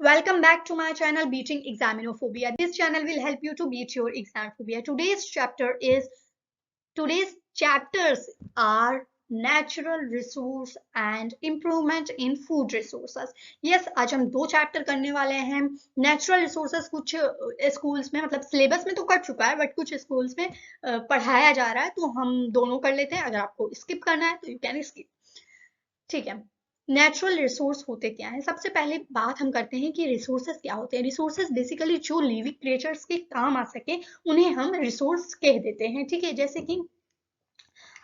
Welcome back to my channel Beating Examinophobia. This channel will help you to beat your exam phobia. Today's chapters are natural resource and improvement in food resources. Yes, आज हम दो chapter करने वाले हैं. Natural resources कुछ schools में मतलब syllabus में तो कर चुका है बट कुछ स्कूल्स में पढ़ाया जा रहा है तो हम दोनों कर लेते हैं. अगर आपको स्किप करना है तो यू कैन स्किप. ठीक है. नेचुरल रिसोर्स होते क्या है? सबसे पहले बात हम करते हैं कि रिसोर्सेज क्या होते हैं. रिसोर्सेज बेसिकली जो लिविंग क्रिएचर्स के काम आ सके उन्हें हम रिसोर्स कह देते हैं. ठीक है. जैसे कि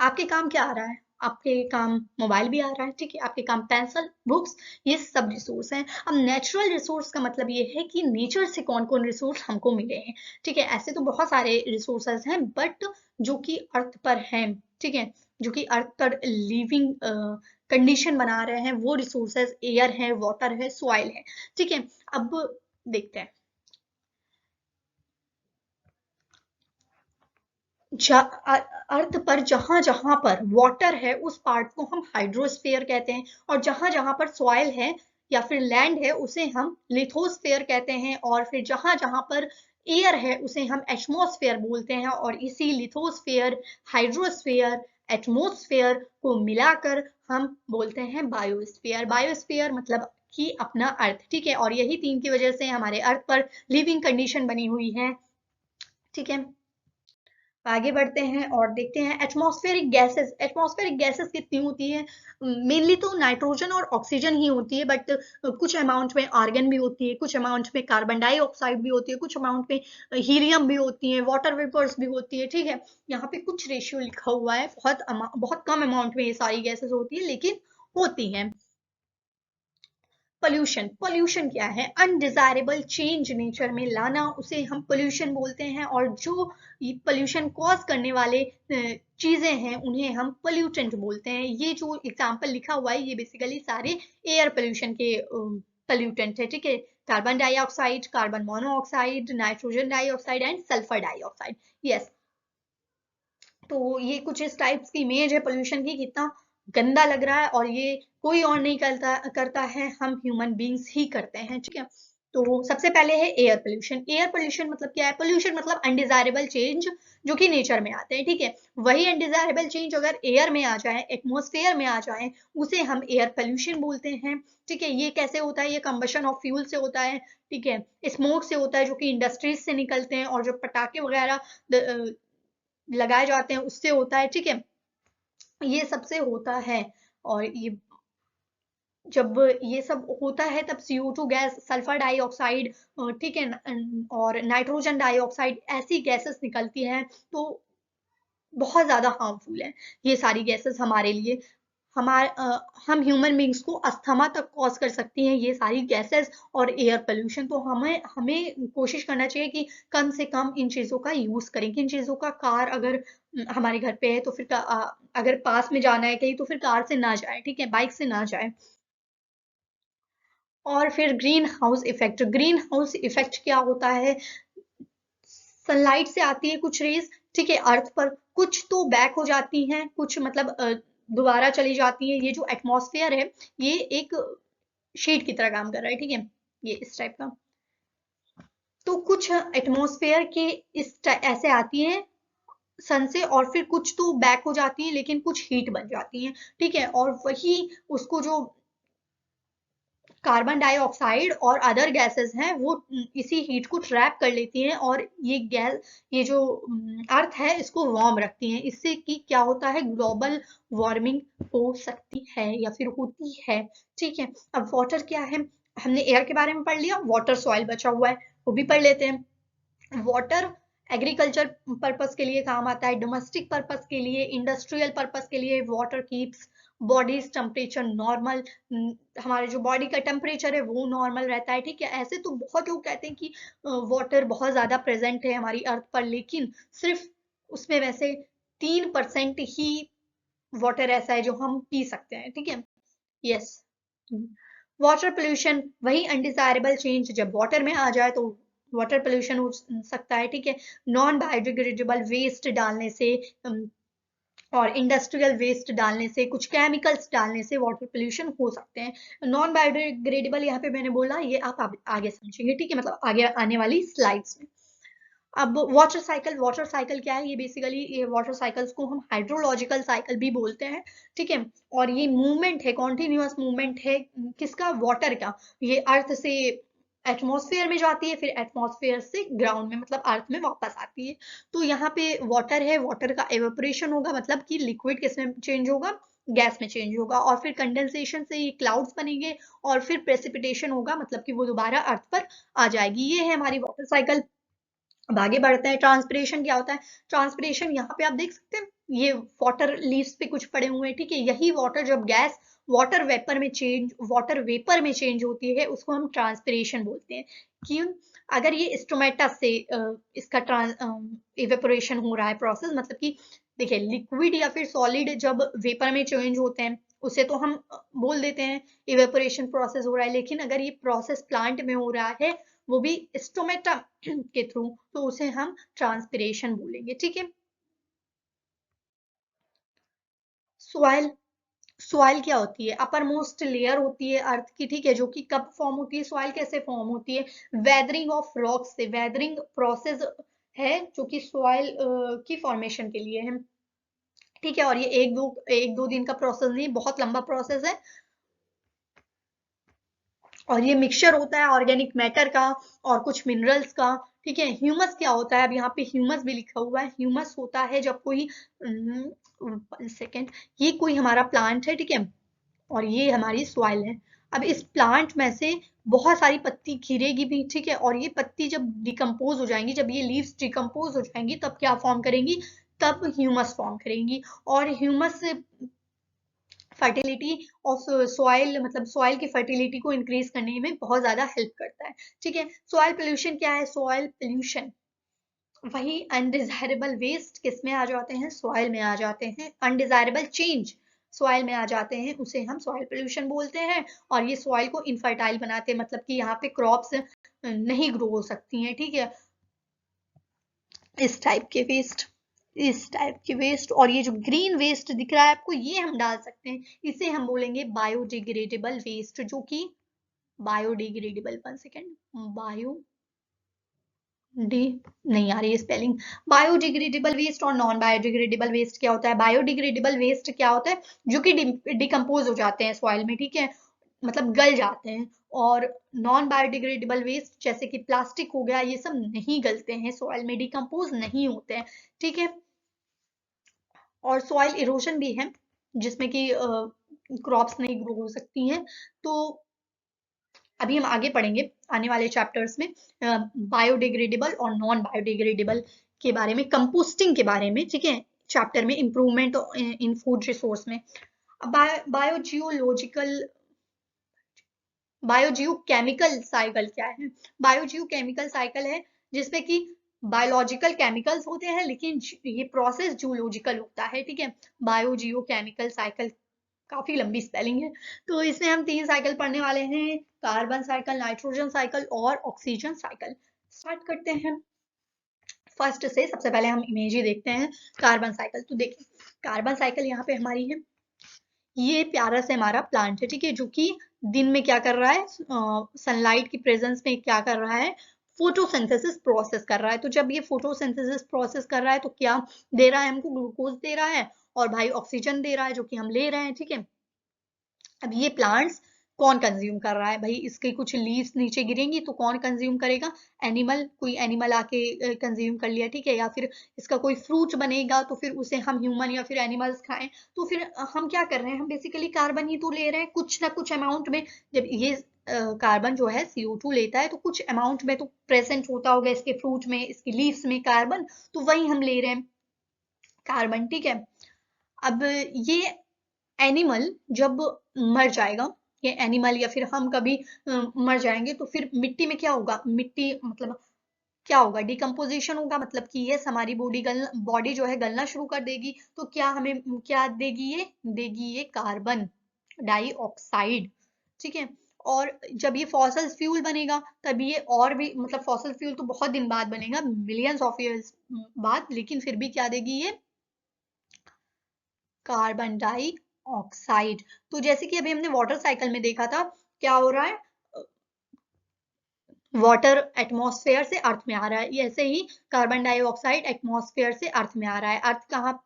आपके काम क्या आ रहा है? आपके काम मोबाइल भी आ रहा है. ठीक है. आपके काम पेंसिल, बुक्स, ये सब रिसोर्स हैं. अब नेचुरल रिसोर्स का मतलब ये है कि नेचर से कौन कौन रिसोर्स हमको मिले हैं. ठीक है. ऐसे तो बहुत सारे रिसोर्सेज हैं बट जो कि अर्थ पर हैं. ठीक है. जो कि अर्थ पर लिविंग कंडीशन बना रहे हैं वो रिसोर्सेज एयर है, वाटर है, सॉइल है. ठीक है. अब देखते हैं. अर्थ पर जहां जहां पर वाटर है उस पार्ट को हम हाइड्रोस्फीयर कहते हैं और जहां जहां पर सॉइल है या फिर लैंड है उसे हम लिथोस्फीयर कहते हैं और फिर जहां जहां पर एयर है उसे हम एटमॉस्फेयर बोलते हैं और इसी लिथोस्फीयर, हाइड्रोस्फीयर, एटमॉस्फेयर को मिलाकर हम बोलते हैं बायोस्फीयर. बायोस्फीयर मतलब कि अपना अर्थ. ठीक है. और यही तीन की वजह से हमारे अर्थ पर लिविंग कंडीशन बनी हुई है. ठीक है. आगे बढ़ते हैं और देखते हैं एटमॉस्फेरिक गैसेस. एटमॉस्फेरिक गैसेस कितनी होती है? मेनली तो नाइट्रोजन और ऑक्सीजन ही होती है बट कुछ अमाउंट में आर्गन भी होती है, कुछ अमाउंट में कार्बन डाइऑक्साइड भी होती है, कुछ अमाउंट में हीलियम भी होती है, वाटर वेपर्स भी होती है. ठीक है. यहाँ पे कुछ रेशियो लिखा हुआ है. बहुत कम अमाउंट में ये सारी गैसेस होती है लेकिन होती हैं. पोल्यूशन. पोल्यूशन क्या है? अनडिजायरेबल चेंज नेचर में लाना, उसे हम पोल्यूशन बोलते हैं. और जो पोल्यूशन कॉज करने वाले चीजें हैं उन्हें हम पोल्यूटेंट बोलते हैं. ये जो एग्जांपल लिखा हुआ है ये बेसिकली सारे एयर पोल्यूशन के पोल्यूटेंट है. ठीक है. Carbon dioxide, carbon monoxide, nitrogen dioxide and sulphur dioxide. Yes. तो ये कुछ इस टाइप्स की इमेज है पोल्यूशन की. कितना गंदा लग रहा है और ये कोई और नहीं करता है, हम ह्यूमन बींग्स ही करते हैं. ठीक है. तो सबसे पहले है एयर पोल्यूशन. एयर पोल्यूशन मतलब क्या है? पोल्यूशन मतलब अनडिजायरेबल चेंज जो कि नेचर में आते हैं. ठीक है. वही अनडिजायरेबल चेंज अगर एयर में आ जाए, एटमॉस्फेयर में आ जाए, उसे हम एयर पोल्यूशन बोलते हैं. ठीक है. ये कैसे होता है? ये कंबशन ऑफ फ्यूल से होता है. ठीक है. स्मोक से होता है जो कि इंडस्ट्रीज से निकलते हैं और जो पटाखे वगैरह लगाए जाते हैं उससे होता है. ठीक है. ये सबसे होता है. और ये जब ये सब होता है तब CO2 गैस, सल्फर डाइऑक्साइड, ठीक है, और नाइट्रोजन डाइऑक्साइड ऐसी गैसेस निकलती हैं तो बहुत ज्यादा हार्मफुल है ये सारी गैसेस हमारे लिए. हम ह्यूमन बींग्स को अस्थमा तक कॉज कर सकती हैं ये सारी गैसेस और एयर पोल्यूशन. तो हमें हमें कोशिश करना चाहिए कि कम से कम इन चीजों का यूज करें. किन चीजों का? कार अगर हमारे घर पे है तो फिर अगर पास में जाना है कहीं तो फिर कार से ना जाए. ठीक है. बाइक से ना जाए. और फिर green house effect. Green house effect क्या होता है? सनलाइट से आती है कुछ रेज. ठीक है. अर्थ पर कुछ तो बैक हो जाती हैं, कुछ मतलब दोबारा चली जाती है. ये जो एटमॉस्फेयर है ये एक शीट की तरह काम कर रहा है. ठीक है. ये इस टाइप का. तो कुछ एटमॉस्फेयर के ऐसे आती हैं सन से और फिर कुछ तो बैक हो जाती हैं लेकिन कुछ हीट बन जाती हैं. ठीक है. और वही उसको जो कार्बन डाइऑक्साइड और अदर गैसेस हैं वो इसी हीट को ट्रैप कर लेती हैं और ये जो अर्थ है इसको वार्म रखती हैं. इससे कि क्या होता है? ग्लोबल वार्मिंग हो सकती है या फिर होती है. ठीक है. अब वाटर क्या है? हमने एयर के बारे में पढ़ लिया. वाटर सॉइल बचा हुआ है वो भी पढ़ लेते हैं. वाटर एग्रीकल्चर पर्पस के लिए काम आता है, डोमेस्टिक पर्पस के लिए, इंडस्ट्रियल पर्पस के लिए. Water keeps bodies temperature normal. हमारे जो बॉडी का टेम्परेचर है वो नॉर्मल रहता है. ठीक है. ऐसे तो बहुत लोग कहते हैं कि वाटर बहुत ज्यादा प्रेजेंट है हमारी अर्थ पर लेकिन सिर्फ उसमें वैसे 3% ही वाटर ऐसा है जो हम पी सकते हैं. ठीक है. यस. वाटर पोल्यूशन वही अनडिजायरेबल चेंज जब वाटर में आ जाए तो वाटर पोल्यूशन हो सकता है. ठीक है. नॉन बायोडिग्रेडेबल वेस्ट डालने से और इंडस्ट्रियल वेस्ट डालने से, कुछ केमिकल्स डालने से वाटर पोल्यूशन हो सकते हैं। नॉन बायोडिग्रेडेबल यहाँ पे मैंने बोला, ये आप आगे समझेंगे, ठीक है, मतलब आगे आने वाली स्लाइड्स में। अब वाटर साइकिल क्या है? ये बेसिकली ये वाटर साइकिल्स को हम हाइड्रोलॉजिकल साइकिल भी बोलते हैं, ठीक है। और ये मूवमेंट है, कॉन्टिन्यूअस मूवमेंट है, किसका? वाटर का। ये अर्थ से एटमॉस्फेयर में जाती है, फिर एटमॉस्फेयर से ग्राउंड में, मतलब अर्थ में वापस आती है। तो यहाँ पे वाटर है, वाटर का एवेपोरेशन होगा, मतलब कि लिक्विड किस में चेंज होगा? गैस में चेंज होगा। और फिर कंडेंसेशन से ये क्लाउड्स बनेंगे, और फिर प्रेसिपिटेशन होगा, मतलब कि वो दोबारा अर्थ पर आ जाएगी। ये है हमारी वाटर साइकिल। अब आगे बढ़ते हैं। ट्रांसपिरेशन क्या होता है? ट्रांसपिरेशन यहाँ पे आप देख सकते हैं, ये वाटर लीव्स पे कुछ पड़े हुए हैं, ठीक है। यही वाटर जब गैस वाटर वेपर में चेंज होती है, उसको हम ट्रांसपिरेशन बोलते हैं। क्यों? अगर ये स्टोमेटा से इसका इवेपोरेशन हो रहा है प्रोसेस, मतलब कि देखिए, लिक्विड या फिर सॉलिड जब वेपर में चेंज होते हैं, उसे तो हम बोल देते हैं इवेपोरेशन प्रोसेस हो रहा है। लेकिन अगर ये प्रोसेस प्लांट में हो रहा है, वो भी स्टोमेटा के थ्रू, तो उसे हम ट्रांसपिरेशन बोलेंगे, ठीक है। सॉइल सॉइल क्या होती है? अपर मोस्ट लेयर होती है अर्थ की, ठीक है, जो कि कब फॉर्म होती है? सॉइल कैसे फॉर्म होती है? वेदरिंग ऑफ रॉक्स से। वेदरिंग प्रोसेस है जो कि सॉइल की फॉर्मेशन के लिए है, ठीक है। और ये एक दो दिन का प्रोसेस नहीं, बहुत लंबा प्रोसेस है। और ये मिक्सचर होता है ऑर्गेनिक मैटर का और कुछ मिनरल्स का, ठीक है। ह्यूमस क्या होता है? अब यहाँ पे ह्यूमस भी लिखा हुआ है। ह्यूमस होता है जब कोई सेकेंड, ये कोई हमारा प्लांट है, ठीक है, और ये हमारी सॉइल है। अब इस प्लांट में से बहुत सारी पत्ती गिरेगी भी, ठीक है, और ये पत्ती जब डिकम्पोज हो जाएंगी, जब ये लीव्स डिकम्पोज हो जाएंगी, तब क्या फॉर्म करेंगी? तब ह्यूमस फॉर्म करेंगी। और ह्यूमस फर्टिलिटी ऑफ सॉइल, मतलब सॉइल की फर्टिलिटी को इंक्रीज करने में बहुत ज्यादा हेल्प करता है, ठीक है। सॉइल पोल्यूशन क्या है? सॉइल पोल्यूशन वही अनडिजायरेबल वेस्ट किस में आ जाते हैं? सॉइल में आ जाते हैं। अनडिजायरेबल चेंज सॉइल में आ जाते हैं, उसे हम सॉइल पोल्यूशन बोलते हैं। और ये सॉइल को इनफर्टाइल बनाते हैं, मतलब कि यहाँ पे क्रॉप्स नहीं ग्रो हो सकती हैं, ठीक है। इस टाइप के वेस्ट इस टाइप के वेस्ट, और ये जो ग्रीन वेस्ट दिख रहा है आपको, ये हम डाल सकते हैं। इसे हम बोलेंगे बायोडिग्रेडेबल वेस्ट, जो कि बायोडिग्रेडेबल, 1 सेकेंड, बायो डी नहीं आ रही है स्पेलिंग। बायोडिग्रेडेबल वेस्ट और नॉन बायोडिग्रेडेबल वेस्ट क्या होता है? बायोडिग्रेडेबल वेस्ट क्या होता है? जो कि डिकम्पोज हो जाते हैं सॉइल में, ठीक है, मतलब गल जाते हैं। और नॉन बायोडिग्रेडेबल वेस्ट जैसे कि प्लास्टिक हो गया, ये सब नहीं गलते हैं सॉइल में, डिकम्पोज नहीं होते हैं, ठीक है। और सॉइल इरोजन भी है, जिसमें कि क्रॉप्स नहीं ग्रो हो सकती हैं। तो अभी हम आगे पढ़ेंगे आने वाले चैप्टर्स में बायोडिग्रेडेबल और नॉन बायोडिग्रेडेबल के बारे में, कंपोस्टिंग के बारे में, ठीक है, चैप्टर में इम्प्रूवमेंट इन फूड रिसोर्स में। बायोजियोलॉजिकल बायोजियो केमिकल साइकिल क्या है? बायोजियो केमिकल साइकिल है जिसमें कि बायोलॉजिकल केमिकल्स होते हैं, लेकिन ये प्रोसेस जूलॉजिकल होता है, ठीक है। बायोजियो केमिकल साइकिल काफी लंबी स्पेलिंग है। तो इसमें हम 3 साइकिल पढ़ने वाले हैं, कार्बन साइकिल, नाइट्रोजन साइकिल और ऑक्सीजन साइकिल। स्टार्ट करते हैं फर्स्ट से। सबसे पहले हम इमेज ही देखते हैं कार्बन साइकिल। तो देखिए, कार्बन साइकिल यहाँ पे हमारी है। ये प्यारा से हमारा प्लांट है, ठीक है, जो कि दिन में क्या कर रहा है? सनलाइट की प्रेजेंस में क्या कर रहा है? फोटोसिंथेसिस प्रोसेस कर रहा है। तो जब ये फोटोसिंथेसिस प्रोसेस कर रहा है, तो क्या दे रहा है हमको? ग्लूकोज दे रहा है, और भाई ऑक्सीजन दे रहा है, जो कि हम ले रहे हैं, ठीक है। अब ये प्लांट्स कौन कंज्यूम कर रहा है? भाई इसके कुछ लीव्स नीचे गिरेंगी तो कौन कंज्यूम करेगा? एनिमल, कोई एनिमल आके कंज्यूम कर लिया, ठीक है। या फिर इसका कोई फ्रूट बनेगा तो फिर उसे हम ह्यूमन या फिर एनिमल्स खाएं। तो फिर हम क्या कर रहे हैं? हम बेसिकली कार्बन ही तो ले रहे हैं कुछ ना कुछ अमाउंट में। जब ये कार्बन जो है CO2 लेता है, तो कुछ अमाउंट में तो प्रेजेंट होता होगा इसके फ्रूट में, इसकी लीव्स में कार्बन, तो वही हम ले रहे हैं कार्बन, ठीक है। अब ये एनिमल जब मर जाएगा, ये एनिमल या फिर हम कभी मर जाएंगे, तो फिर मिट्टी में क्या होगा? मिट्टी मतलब क्या होगा? डिकम्पोजिशन होगा, मतलब कि यस, हमारी बॉडी जो है गलना शुरू कर देगी। तो क्या हमें क्या देगी? ये देगी ये कार्बन डाइऑक्साइड, ठीक है। और जब ये फॉसल फ्यूल बनेगा, तब ये और भी, मतलब फॉसल फ्यूल तो बहुत दिन बाद बनेगा, मिलियंस ऑफ ईयर्स बाद, लेकिन फिर भी क्या देगी ये? Carbon dioxide. तो जैसे कि अभी हमने वाटर साइकिल में देखा था, क्या हो रहा है, वाटर एटमॉस्फेयर से अर्थ में आ रहा है, ऐसे ही कार्बन डाइऑक्साइड एटमॉस्फेयर से अर्थ में आ रहा है। अर्थ कहाँ,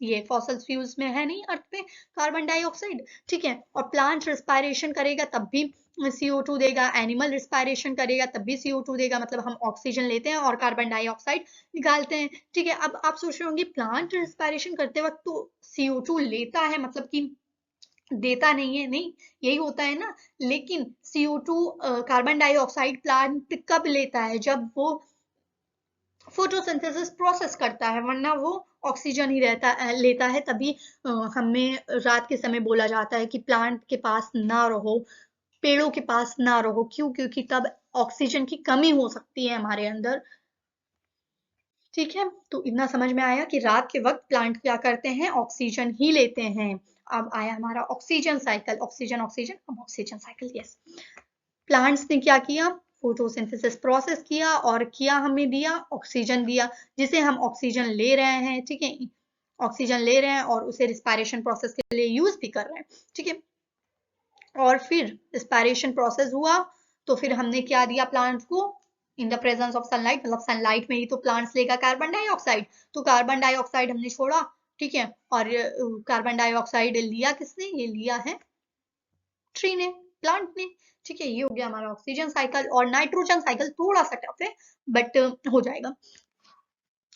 ये फॉसल फ्यूल्स में है नहीं अर्थ पे कार्बन डाइऑक्साइड, ठीक है। और प्लांट रिस्पायरेशन करेगा तब भी CO2 देगा, एनिमल रिस्पायरेशन करेगा तब भी CO2 देगा, मतलब हम ऑक्सीजन लेते हैं और कार्बन डाइऑक्साइड निकालते हैं, ठीक है। अब आप सोच रहे होंगे प्लांट रिस्पायरेशन करते वक्त तो CO2 लेता है, मतलब कि देता नहीं है, नहीं, यही होता है ना। लेकिन CO2 कार्बन डाइऑक्साइड प्लांट कब लेता है, जब वो फोटोसिंथेसिस प्रोसेस करता है, वरना वो ऑक्सीजन ही लेता है। तभी हमें रात के समय बोला जाता है कि प्लांट के पास ना रहो, पेड़ों के पास ना रहो, क्यों, क्योंकि तब ऑक्सीजन की कमी हो सकती है हमारे अंदर, ठीक है। तो इतना समझ में आया कि रात के वक्त प्लांट क्या करते हैं, ऑक्सीजन ही लेते हैं। अब आया हमारा ऑक्सीजन साइकिल, ऑक्सीजन ऑक्सीजन, अब ऑक्सीजन साइकिल, यस। प्लांट्स ने क्या किया, फोटोसिंथेसिस प्रोसेस किया और क्या हमें दिया, ऑक्सीजन दिया, जिसे हम ऑक्सीजन ले रहे हैं, ठीक है। ऑक्सीजन ले रहे हैं और उसे रिस्पायरेशन प्रोसेस के लिए यूज भी कर रहे हैं, ठीक है। और फिर रिस्पायरेशन प्रोसेस हुआ तो फिर हमने क्या दिया प्लांट्स को, in the presence of sunlight, मतलब सनलाइट में ही तो प्लांट्स लेगा कार्बन डाइऑक्साइड, तो कार्बन डाइऑक्साइड हमने छोड़ा, ठीक है। और कार्बन डाइऑक्साइड लिया किसने, ये लिया है ट्री ने, प्लांट ने, ठीक है। ये हो गया हमारा ऑक्सीजन साइकिल। और नाइट्रोजन साइकिल थोड़ा सा टफ है बट हो जाएगा।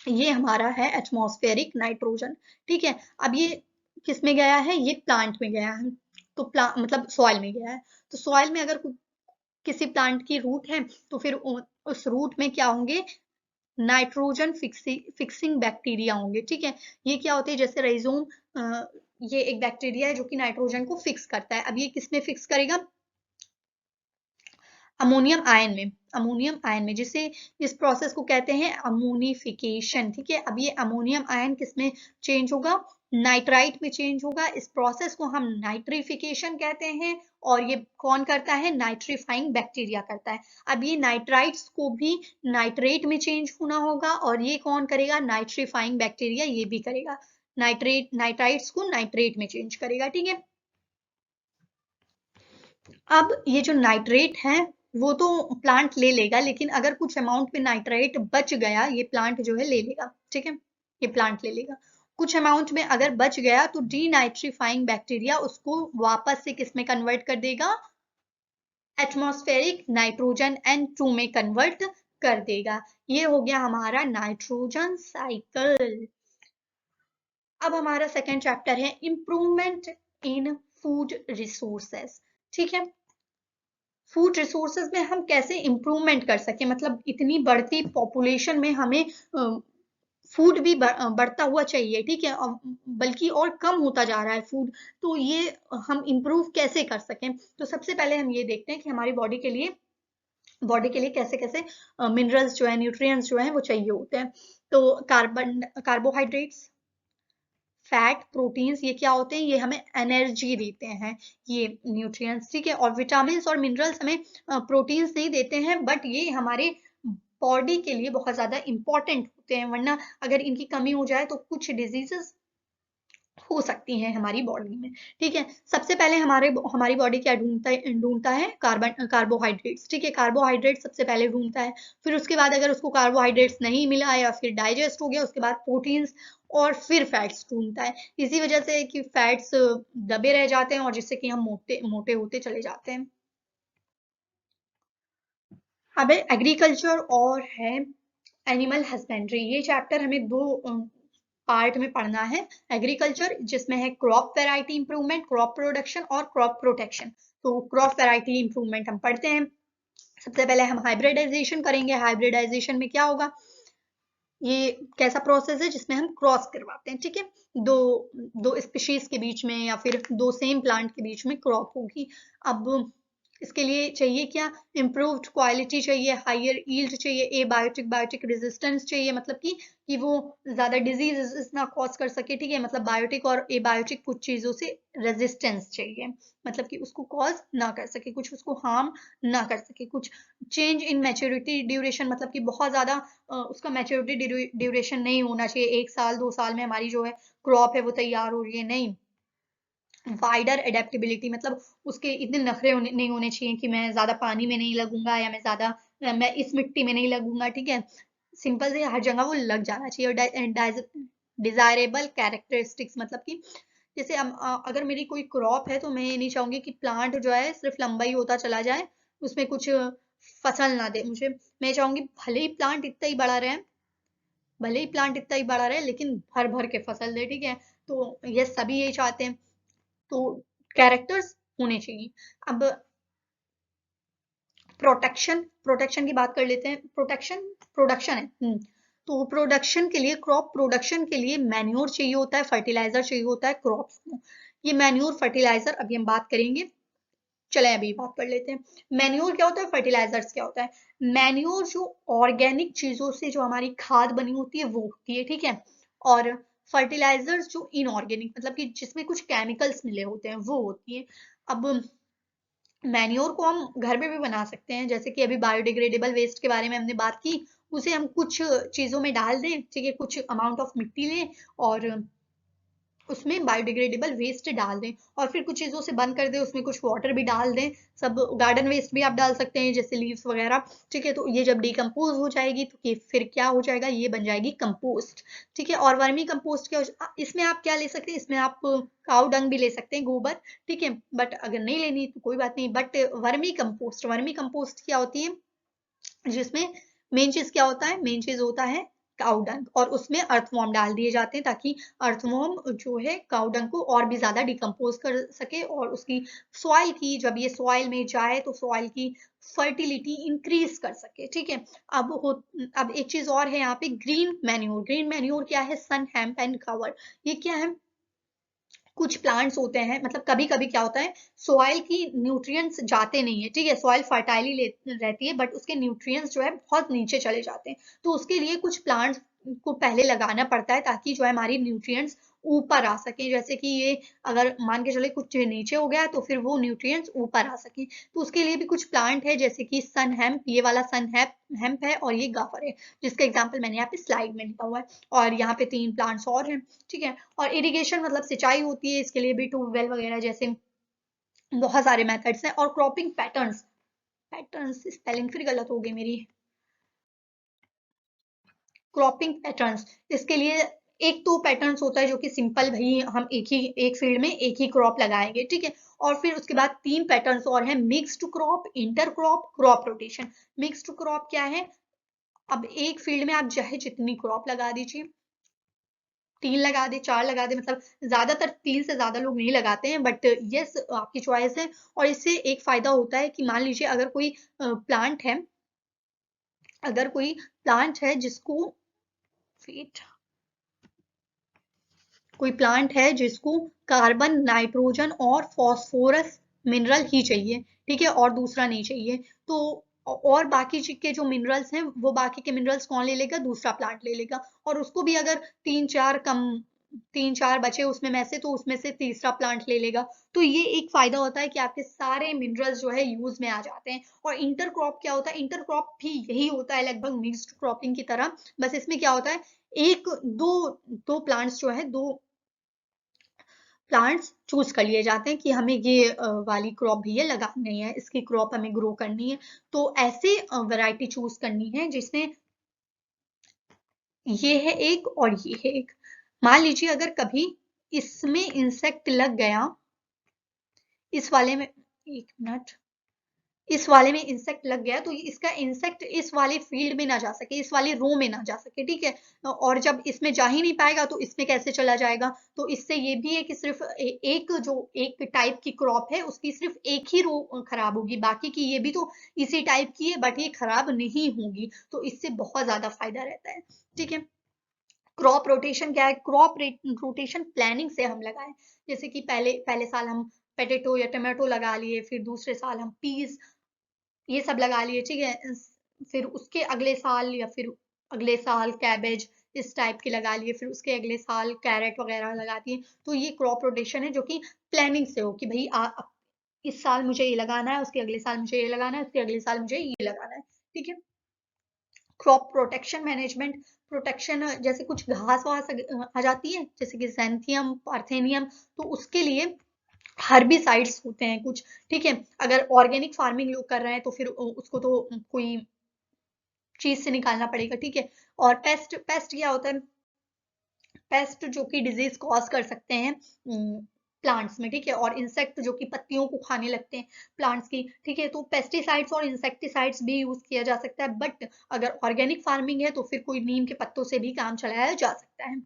ये हमारा है एटमॉस्फेरिक नाइट्रोजन, ठीक है। अब ये किस में गया है, ये प्लांट में गया है, तो मतलब सॉइल में गया है। तो सॉइल में अगर किसी प्लांट की रूट है तो फिर उस रूट में क्या होंगे, नाइट्रोजन फिक्सिंग बैक्टीरिया होंगे, ठीक है। ये क्या होते हैं, जैसे राइजोम, ये एक बैक्टीरिया है जो कि नाइट्रोजन को फिक्स करता है। अब ये किसमें फिक्स करेगा, अमोनियम आयन में, अमोनियम आयन में, जिसे इस प्रोसेस को कहते हैं अमोनिफिकेशन, ठीक है। अब ये अमोनियम आयन किसमें चेंज होगा, नाइट्राइट में चेंज होगा। इस प्रोसेस को हम नाइट्रिफिकेशन कहते हैं और ये कौन करता है, नाइट्रीफाइंग बैक्टीरिया करता है। अब ये नाइट्राइट्स को भी नाइट्रेट में चेंज होना होगा और ये कौन करेगा, नाइट्रीफाइंग बैक्टीरिया ये भी करेगा, नाइट्राइट्स को नाइट्रेट में चेंज करेगा, ठीक है। अब ये जो नाइट्रेट है वो तो प्लांट ले लेगा, लेकिन अगर कुछ अमाउंट में नाइट्रेट बच गया, ये प्लांट जो है ले लेगा, ठीक है, ये प्लांट ले लेगा। कुछ अमाउंट में अगर बच गया तो डीनाइट्रीफाइंग बैक्टीरिया उसको वापस से किस में कन्वर्ट कर देगा, एटमॉस्फेरिक नाइट्रोजन N2 में कन्वर्ट कर देगा। ये हो गया हमारा नाइट्रोजन साइकिल। अब हमारा सेकेंड चैप्टर है इम्प्रूवमेंट इन फूड रिसोर्सेस, ठीक है। फूड रिसोर्सेज में हम कैसे इम्प्रूवमेंट कर सके, मतलब इतनी बढ़ती पॉपुलेशन में हमें फूड भी बढ़ता हुआ चाहिए, ठीक है, बल्कि और कम होता जा रहा है फूड, तो ये हम इम्प्रूव कैसे कर सकें। तो सबसे पहले हम ये देखते हैं कि हमारी बॉडी के लिए कैसे कैसे मिनरल्स जो है, न्यूट्रिएंट्स जो है वो चाहिए होते हैं। तो कार्बोहाइड्रेट्स, फैट, प्रोटीन्स, ये क्या होते हैं, ये हमें एनर्जी देते हैं, ये न्यूट्रिएंट्स, ठीक है। और विटामिन और मिनरल्स हमें प्रोटीन्स नहीं देते हैं, बट ये हमारे बॉडी के लिए बहुत ज्यादा इंपॉर्टेंट होते हैं, वरना अगर इनकी कमी हो जाए तो कुछ डिजीजेस हो सकती हैं हमारी बॉडी में, ठीक है। सबसे पहले हमारी बॉडी क्या ढूंढता है, कार्बोहाइड्रेट्स, ठीक है। कार्बोहाइड्रेट सबसे पहले ढूंढता है, फिर उसके बाद अगर उसको कार्बोहाइड्रेट्स नहीं मिला या फिर डाइजेस्ट हो गया, उसके बाद प्रोटीन्स और फिर फैट्स ढूंढता है। इसी वजह से कि फैट्स दबे रह जाते हैं और जिससे कि हम मोटे मोटे होते चले जाते हैं। अब एग्रीकल्चर और है एनिमल हस्बेंड्री, ये चैप्टर हमें दो पार्ट में पढ़ना है। एग्रीकल्चर जिसमें है crop variety improvement, crop production और क्रॉप प्रोटेक्शन। तो क्रॉप वैरायटी इंप्रूवमेंट हम पढ़ते हैं। सबसे पहले हम हाइब्रिडाइजेशन करेंगे। हाइब्रिडाइजेशन में क्या होगा, ये कैसा प्रोसेस है जिसमें हम क्रॉस करवाते हैं, ठीक है। दो दो स्पीशीज के बीच में या फिर दो सेम प्लांट के बीच में क्रॉप होगी। अब इसके लिए चाहिए क्या, इम्प्रूव्ड क्वालिटी चाहिए, हायर यील्ड चाहिए, एबायोटिक बायोटिक रेजिस्टेंस चाहिए, मतलब कि वो ज्यादा डिजीज ना कॉज कर सके, ठीक है, मतलब बायोटिक और एबायोटिक कुछ चीजों से रेजिस्टेंस चाहिए, मतलब कि उसको कॉज ना कर सके, कुछ उसको हार्म ना कर सके, कुछ चेंज इन मैच्योरिटी ड्यूरेशन, मतलब कि बहुत ज्यादा उसका मैच्योरिटी ड्यूरेशन नहीं होना चाहिए, 1 साल 2 साल में हमारी जो है क्रॉप है वो तैयार हो रही है, नहीं। वाइडर एडेप्टेबिलिटी, मतलब उसके इतने नखरे नहीं होने चाहिए कि मैं ज्यादा पानी में नहीं लगूंगा, या मैं इस मिट्टी में नहीं लगूंगा, ठीक है, सिंपल से हर जगह वो लग जाना चाहिए। और डिजायरेबल कैरेक्टरिस्टिक्स, मतलब कि जैसे अगर मेरी कोई क्रॉप है तो मैं ये नहीं चाहूंगी कि प्लांट जो है सिर्फ लंबा ही होता चला जाए, उसमें कुछ फसल ना दे मुझे। मैं चाहूंगी भले ही प्लांट इतना ही बड़ा रहे, भले ही प्लांट इतना ही बड़ा रहे, लेकिन भर भर के फसल दे, ठीक है। तो ये सभी यही चाहते हैं, तो कैरेक्टर्स होने चाहिए। अब प्रोटेक्शन की बात कर लेते हैं। प्रोडक्शन है। तो प्रोडक्शन के लिए, क्रॉप प्रोडक्शन के लिए मैन्योर चाहिए होता है, फर्टिलाइजर चाहिए होता है क्रॉप्स को। ये मैन्योर फर्टिलाइजर अभी हम बात करेंगे, चले अभी बात कर लेते हैं मैन्योर क्या होता है, फर्टिलाइजर्स क्या होता है। मैन्योर जो ऑर्गेनिक चीजों से जो हमारी खाद बनी होती है वो होती है, ठीक है। और फर्टिलाइजर्स जो इनऑर्गेनिक, मतलब कि जिसमें कुछ केमिकल्स मिले होते हैं, वो होती है। अब मैन्योर को हम घर में भी बना सकते हैं, जैसे कि अभी बायोडिग्रेडेबल वेस्ट के बारे में हमने बात की, उसे हम कुछ चीजों में डाल दें, ठीक है, कुछ अमाउंट ऑफ मिट्टी लें और उसमें बायोडिग्रेडेबल वेस्ट डाल दें, और फिर कुछ चीज़ों से बंद कर दें, उसमें कुछ वाटर भी डाल दें, सब गार्डन वेस्ट भी आप डाल सकते हैं जैसे लीव्स वगैरह, ठीक है। तो ये जब डिकम्पोज हो जाएगी तो फिर क्या हो जाएगा, ये बन जाएगी कंपोस्ट, ठीक है। और वर्मी कंपोस्ट इसमें आप क्या ले सकते हैं, इसमें आप काऊ डंग भी ले सकते हैं, गोबर, ठीक है। बट अगर नहीं लेनी तो कोई बात नहीं, बट वर्मी कंपोस्ट क्या होती है, जिसमें मेन चीज क्या होता है, मेन चीज होता है काउ डंग, और उसमें अर्थवॉर्म डाल दिए जाते हैं ताकि अर्थवॉर्म जो है काउ डंग को और भी ज्यादा डिकम्पोज कर सके, और उसकी सॉइल की, जब ये सॉइल में जाए तो सॉइल की फर्टिलिटी इंक्रीज कर सके, ठीक है। अब एक चीज और है यहाँ पे, ग्रीन मैन्योर क्या है, सन हेम्प एंड कवर, ये क्या है, कुछ प्लांट्स होते हैं, मतलब कभी कभी क्या होता है, सॉइल की न्यूट्रिएंट्स जाते नहीं है, ठीक है, सॉइल फर्टाइली रहती है बट उसके न्यूट्रिएंट्स जो है बहुत नीचे चले जाते हैं, तो उसके लिए कुछ प्लांट्स को पहले लगाना पड़ता है ताकि जो है हमारी न्यूट्रिएंट्स ऊपर आ सके, जैसे कि ये अगर मान के चले कुछ नीचे हो गया तो फिर वो न्यूट्रिएंट्स ऊपर आ सके, तो उसके लिए भी कुछ प्लांट है, जैसे कि सन हेम्प, ये वाला सन हेम्प है, और ये गाफर है, जिसका एग्जाम्पल मैंने यहाँ पे स्लाइड में लिखा हुआ है, और यहाँ पे 3 प्लांट्स और हैं, ठीक है। और इरिगेशन मतलब सिंचाई होती है, इसके लिए भी ट्यूबवेल वगैरह जैसे बहुत सारे मेथड्स हैं। और क्रॉपिंग पैटर्न्स, स्पेलिंग फिर गलत हो गई मेरी, क्रॉपिंग पैटर्न्स, इसके लिए एक तो पैटर्न्स होता है जो कि सिंपल, भाई हम एक फील्ड में एक ही क्रॉप लगाएंगे, ठीक है। और फिर उसके बाद 3 पैटर्न्स और हैं, mixed crop, inter crop, crop rotation. Mixed crop क्या है, अब एक फील्ड में आप चाहे जितनी क्रॉप लगा दीजिए, 3 लगा दे, 4 लगा दे, मतलब ज्यादातर 3 से ज्यादा लोग नहीं लगाते हैं, बट यस आपकी चॉइस है। और इससे एक फायदा होता है कि मान लीजिए अगर कोई प्लांट है, अगर कोई प्लांट है जिसको वेट कोई प्लांट है जिसको कार्बन, नाइट्रोजन और फॉस्फोरस मिनरल ही चाहिए, ठीक है, और दूसरा नहीं चाहिए, तो और बाकी के जो मिनरल्स हैं वो बाकी के मिनरल्स कौन ले लेगा, दूसरा प्लांट ले लेगा, और उसको भी अगर 3 4 बचे उसमें में से, तो उसमें से तीसरा प्लांट ले लेगा। तो ये एक फायदा होता है कि आपके सारे मिनरल्स जो है यूज में आ जाते हैं। और इंटर क्रॉप क्या होता है, इंटर क्रॉप भी यही होता है लगभग मिक्स्ड क्रॉपिंग की तरह, बस इसमें क्या होता है, एक दो दो प्लांट्स जो है, दो प्लांट्स चूज कर लिए जाते हैं कि हमें ये वाली क्रॉप भी है लगानी है, इसकी क्रॉप हमें ग्रो करनी है, तो ऐसे वैरायटी चूज करनी है जिसमें ये है एक और ये है एक। मान लीजिए अगर कभी इसमें इंसेक्ट लग गया, इस वाले में, 1 मिनट, इस वाले में इंसेक्ट लग गया तो इसका इंसेक्ट इस वाले फील्ड में ना जा सके, इस वाले रो में ना जा सके, ठीक है। और जब इसमें जा ही नहीं पाएगा तो इसमें कैसे चला जाएगा, तो इससे ये भी है कि सिर्फ एक टाइप की क्रॉप है उसकी सिर्फ एक ही रो खराब होगी, बाकी की ये भी तो इसी टाइप की है बट ये खराब नहीं होगी, तो इससे बहुत ज्यादा फायदा रहता है, ठीक है। क्रॉप रोटेशन क्या है, क्रॉप रोटेशन प्लानिंग से हम लगाएं, जैसे कि पहले पहले साल हम पोटैटो या टमाटो लगा लिए, फिर दूसरे साल हम पीस ये सब लगा लिए, ठीक है। फिर उसके अगले साल या फिर अगले साल कैबेज इस टाइप के लगा लिए, फिर उसके अगले साल कैरेट वगैरह लगा दिए। तो ये क्रॉप रोटेशन है जो कि प्लानिंग से हो कि भाई इस साल मुझे ये लगाना है, उसके अगले साल मुझे ये लगाना है, उसके अगले साल मुझे ये लगाना है, ठीक है। क्रॉप प्रोटेक्शन मैनेजमेंट, प्रोटेक्शन जैसे कुछ घास वास आ जाती है जैसे कि ज़ैंथियम, पार्थेनियम, तो उसके लिए हर्बिसाइड्स होते हैं कुछ, ठीक है। अगर ऑर्गेनिक फार्मिंग लोग कर रहे हैं तो फिर उसको तो कोई चीज से निकालना पड़ेगा, ठीक है। और पेस्ट, पेस्ट क्या होता है? पेस्ट जो कि डिजीज कॉज कर सकते हैं प्लांट्स में, ठीक है। और इंसेक्ट जो कि पत्तियों को खाने लगते हैं प्लांट्स की, ठीक है। तो पेस्टिसाइड्स और इंसेक्टिसाइड्स भी यूज किया जा सकता है, बट अगर ऑर्गेनिक फार्मिंग है तो फिर कोई नीम के पत्तों से भी काम चलाया जा सकता है।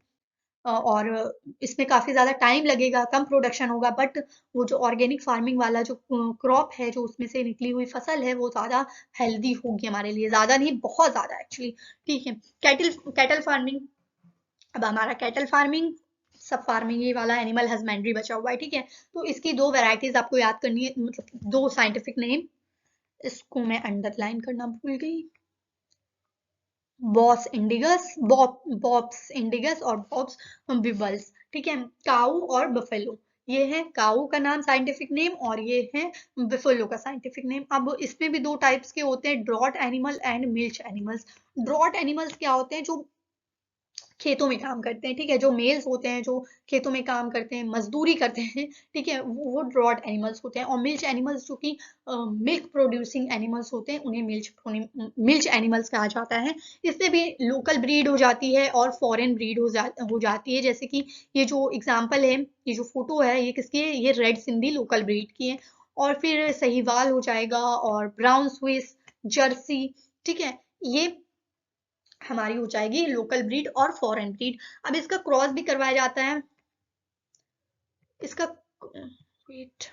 और इसमें काफी ज्यादा टाइम लगेगा, कम प्रोडक्शन होगा, बट वो जो ऑर्गेनिक फार्मिंग वाला जो क्रॉप है, जो उसमें से निकली हुई फसल है, वो ज्यादा हेल्दी होगी हमारे लिए, ज्यादा नहीं बहुत ज्यादा एक्चुअली, ठीक है। कैटल कैटल फार्मिंग, अब हमारा कैटल फार्मिंग, सब फार्मिंग ये वाला एनिमल हस्बेंड्री बचा हुआ है, ठीक है। तो इसकी दो वेराइटीज आपको याद करनी है, मतलब दो साइंटिफिक नेम, इसको मैं अंडरलाइन करना भूल गई। बॉस इंडिगस, बॉब्स इंडिगस और बॉब्स बिबल्स, ठीक है। काऊ और बफेलो, ये है काऊ का नाम साइंटिफिक नेम, और ये है बफेलो का साइंटिफिक नेम। अब इसमें भी दो टाइप्स के होते हैं, draught animal and milch animals. Draught animals क्या होते हैं? जो खेतों में काम करते हैं, ठीक है। जो मेल्स होते हैं जो खेतों में काम करते हैं, मजदूरी करते हैं, ठीक है, वो ड्रॉट एनिमल्स होते हैं। और मिल्च एनिमल्स जो कि मिल्क प्रोड्यूसिंग एनिमल्स होते हैं, उन्हें मिल्च एनिमल्स कहा जाता है। इसमें भी लोकल ब्रीड हो जाती है और फॉरेन ब्रीड हो जाती है। जैसे कि ये जो एग्जाम्पल है, ये जो फोटो है, ये किसकी है? ये रेड सिंधी लोकल ब्रीड की है। और फिर सहीवाल हो जाएगा, और ब्राउन स्विस, जर्सी, ठीक है, ये हमारी हो जाएगी लोकल ब्रीड और फॉरेन ब्रीड। अब इसका क्रॉस भी करवाया जाता है, इसका वेट,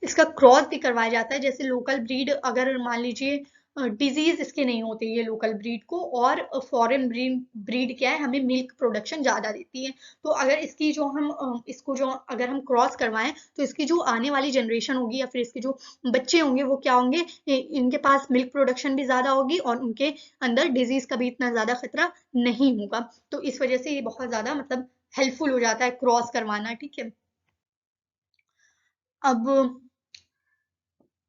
इसका क्रॉस भी करवाया जाता है। जैसे लोकल ब्रीड, अगर मान लीजिए डिजीज इसके नहीं होते ये लोकल ब्रीड को, और फॉरेन ब्रीड क्या है, हमें मिल्क प्रोडक्शन ज्यादा देती है। तो अगर इसकी जो हम इसको जो अगर हम क्रॉस करवाएं, तो इसकी जो आने वाली जनरेशन होगी या फिर इसके जो बच्चे होंगे, वो क्या होंगे? इनके पास मिल्क प्रोडक्शन भी ज्यादा होगी और उनके अंदर डिजीज का भी इतना ज्यादा खतरा नहीं होगा। तो इस वजह से ये बहुत ज्यादा मतलब हेल्पफुल हो जाता है क्रॉस करवाना, ठीक है। अब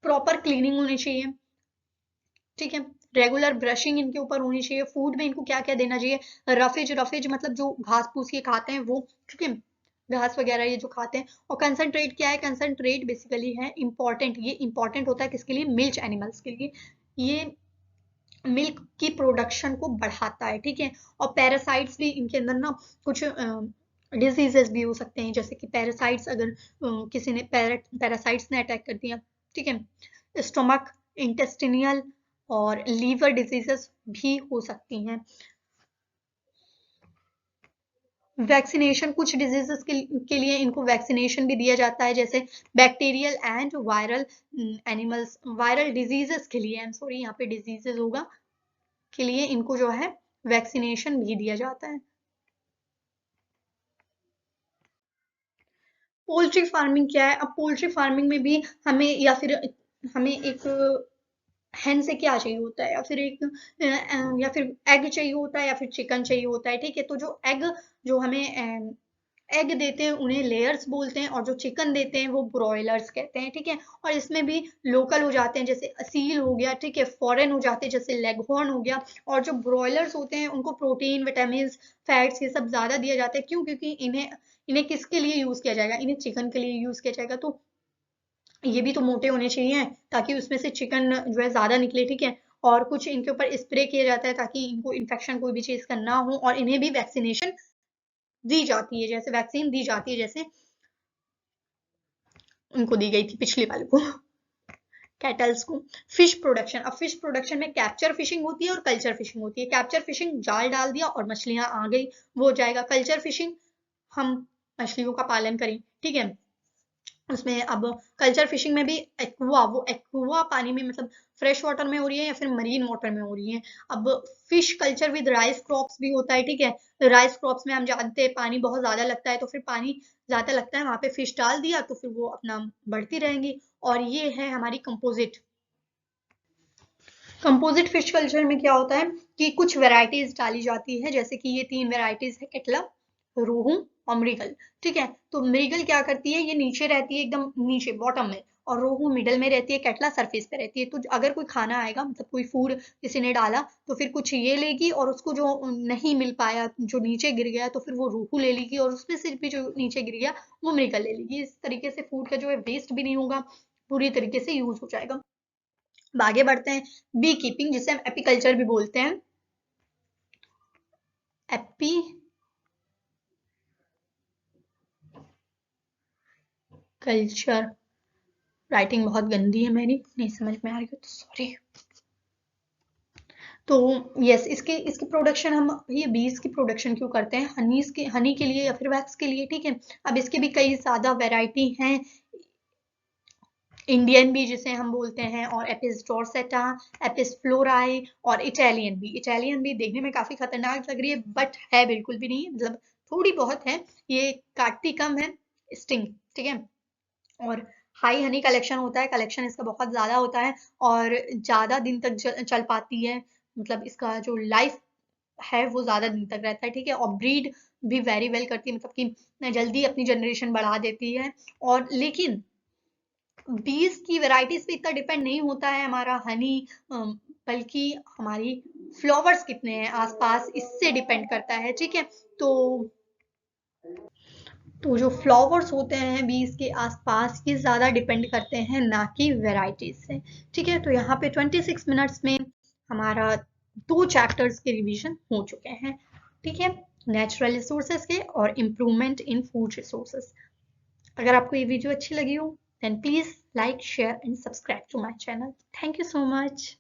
प्रॉपर क्लीनिंग होनी चाहिए, ठीक है। रेगुलर ब्रशिंग इनके ऊपर होनी चाहिए। फूड में इनको क्या क्या देना चाहिए? रफेज, रफेज मतलब जो घास फूस ये खाते हैं वो, ठीक है, घास वगैरह ये जो खाते हैं। और कंसंट्रेट क्या है? कंसंट्रेट बेसिकली है इंपॉर्टेंट, ये इंपॉर्टेंट होता है किसके लिए? मिल्च एनिमल्स के लिए। ये मिल्क की प्रोडक्शन को बढ़ाता है, ठीक है। और पैरासाइट्स भी इनके अंदर ना कुछ डिजीजेस भी हो सकते हैं, जैसे कि पैरासाइट्स, अगर किसी ने पैरासाइट्स ने अटैक कर दिया, ठीक है। स्टोमक, इंटेस्टिनियल और लीवर डिजीजेस भी हो सकती हैं। वैक्सीनेशन, कुछ डिजीजेस के लिए इनको वैक्सीनेशन भी दिया जाता है, जैसे bacterial and viral animals, viral diseases के लिए, आई एम सॉरी यहाँ पे डिजीजेस होगा, के लिए इनको जो है वैक्सीनेशन भी दिया जाता है। पोल्ट्री फार्मिंग क्या है? अब पोल्ट्री फार्मिंग में भी हमें या फिर हमें एक हैन से क्या चाहिए होता है, या फिर एक या फिर एग चाहिए होता है, या फिर चिकन चाहिए होता है, ठीक है। तो जो एग, जो हमें एग देते हैं उन्हें लेयर्स बोलते हैं, और जो चिकन देते हैं वो ब्रॉयलर्स कहते हैं, ठीक है। और इसमें भी लोकल हो जाते हैं, जैसे असील हो गया, ठीक है, फॉरेन हो जाते हैं जैसे लेगहॉर्न हो गया। और जो ब्रॉयलर्स होते हैं उनको प्रोटीन, विटामिन, फैट्स ये सब ज्यादा दिया जाता है। क्यों? क्योंकि इन्हें इन्हें किसके लिए यूज किया जाएगा? इन्हें चिकन के लिए यूज किया जाएगा। तो ये भी तो मोटे होने चाहिए ताकि उसमें से चिकन जो है ज्यादा निकले, ठीक है। और कुछ इनके ऊपर स्प्रे किया जाता है ताकि इनको इन्फेक्शन कोई भी चीज का ना हो, और इन्हें भी वैक्सीनेशन दी जाती है, जैसे वैक्सीन दी जाती है जैसे उनको दी गई थी पिछले वाले को, कैटल्स को। फिश प्रोडक्शन, अब फिश प्रोडक्शन में कैप्चर फिशिंग होती है और कल्चर फिशिंग होती है। कैप्चर फिशिंग, जाल डाल दिया और मछलियां आ गई, वो हो जाएगा। कल्चर फिशिंग, हम मछलियों का पालन करें, ठीक है। उसमें अब कल्चर फिशिंग में भी एक्वा, वो एक्वा पानी में मतलब फ्रेश वाटर में हो रही है या फिर मरीन वाटर में हो रही है। अब fish culture with rice crops भी होता है, ठीक है। राइस क्रॉप्स में हम जानते हैं पानी बहुत ज्यादा लगता है, तो फिर पानी ज्यादा लगता है वहां पे फिश डाल दिया तो फिर वो अपना बढ़ती रहेंगी। और ये है हमारी कंपोजिट फिश कल्चर में क्या होता है कि कुछ वैरायटीज डाली जाती है, जैसे कि ये 3 वैरायटीज है, केटला, रोहू और मृगल, ठीक है। तो मृगल क्या करती है, ये नीचे रहती है एकदम नीचे बॉटम में, और रोहू मिडल में रहती है, केटला सरफेस पे रहती है। तो अगर कोई खाना आएगा मतलब कोई फूड किसी ने डाला तो फिर कुछ ये लेगी, और उसको जो नहीं मिल पाया जो नीचे गिर गया तो फिर वो रोहू ले लेगी, और उसमें से भी जो नीचे गिर गया वो मृगल ले लेगी। इस तरीके से फूड का जो है वेस्ट भी नहीं होगा, पूरी तरीके से यूज हो जाएगा। अब आगे बढ़ते हैं, बी कीपिंग जिसे हम एपीकल्चर भी बोलते हैं। एपी कल्चर, राइटिंग बहुत गंदी है मेरी, नहीं समझ में आ रही हो तो सॉरी। तो यस, इसके इसकी प्रोडक्शन हम, ये बीज की प्रोडक्शन क्यों करते हैं, हनी के लिए या फिर वैक्स के लिए, ठीक है। अब इसके भी कई ज्यादा वैरायटी हैं, इंडियन भी जिसे हम बोलते हैं, और एपिस डोर्सेटा, एपिस फ्लोराई, और इटालियन भी। इटालियन भी देखने में काफी खतरनाक लग रही है बट है बिल्कुल भी नहीं, मतलब थोड़ी बहुत है, ये काटती कम है, स्टिंग, ठीक है। और हाई हनी कलेक्शन होता है, कलेक्शन इसका बहुत ज्यादा होता है, और ज्यादा दिन तक चल पाती है, मतलब इसका जो लाइफ है वो ज्यादा दिन तक रहता है, ठीक है। और ब्रीड भी वेरी वेल करती है, मतलब कि जल्दी अपनी जनरेशन बढ़ा देती है। और लेकिन बीज की वैरायटीज पे इतना डिपेंड नहीं होता है हमारा हनी, बल्कि हमारी फ्लावर्स कितने हैं आसपास, इससे डिपेंड करता है, ठीक है। तो जो फ्लावर्स होते हैं बीज के आसपास, ये ज्यादा डिपेंड करते हैं, ना कि वैरायटीज से, ठीक है। तो यहाँ पे 26 मिनट्स में हमारा 2 चैप्टर्स के रिवीजन हो चुके हैं, ठीक है, नेचुरल रिसोर्सेज के और इम्प्रूवमेंट इन फूड रिसोर्सेज। अगर आपको ये वीडियो अच्छी लगी हो then please like, share and subscribe to my channel. Thank you so much.